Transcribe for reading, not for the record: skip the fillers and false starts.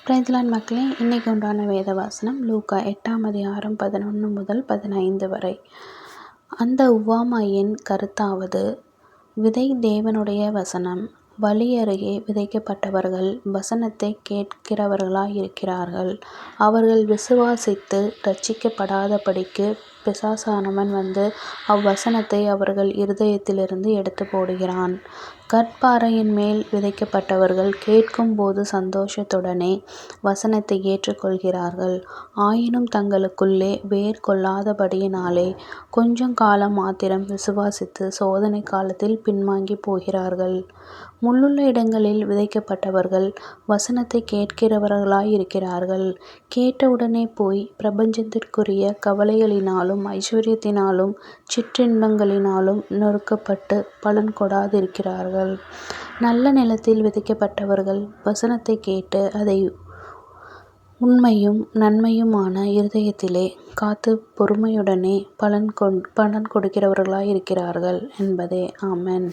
பிரைஸ்லார்ட் மக்களே, இன்னைக்கு உண்டான வேத வாசனம் லூக்கா 8ஆம் அதிகாரம் 11 முதல் 15 வரை. அந்த உவமையின் கருத்தாவது: விதை தேவனுடைய வசனம். வழி அருகே விதைக்கப்பட்டவர்கள் வசனத்தை கேட்கிறவர்களாயிருக்கிறார்கள். அவர்கள் விசுவாசித்து இரட்சிக்கப்படாதபடிக்கு பிசாசானவன் வந்து அவ்வசனத்தை அவர்கள் இருதயத்திலிருந்து எடுத்து போடுகிறான். கற்பாறையின் மேல் விதைக்கப்பட்டவர்கள் கேட்கும்போது சந்தோஷத்துடனே வசனத்தை ஏற்றுக்கொள்கிறார்கள். ஆயினும் தங்களுக்குள்ளே வேர் கொள்ளாதபடியினாலே கொஞ்சம் காலம் மாத்திரம் விசுவாசித்து சோதனை காலத்தில் பின்வாங்கி போகிறார்கள். முள்ளுள்ள இடங்களில் விதைக்கப்பட்டவர்கள் வசனத்தை கேட்கிறவர்களாயிருக்கிறார்கள். கேட்டவுடனே போய் பிரபஞ்சத்திற்குரிய கவலைகளினாலும் ஐசுவரியத்தினாலும் சிற்றின்பங்களினாலும் நொறுக்கப்பட்டு பலன் கொடாதிருக்கிறார்கள். நல்ல நிலத்தில் விதைக்கப்பட்டவர்கள் வசனத்தை கேட்டு அதை உண்மையும் நன்மையுமான இருதயத்திலே காத்துப் பொறுமையுடனே பலன் கொடுக்கிறவர்களாயிருக்கிறார்கள் என்பதே. ஆமென்.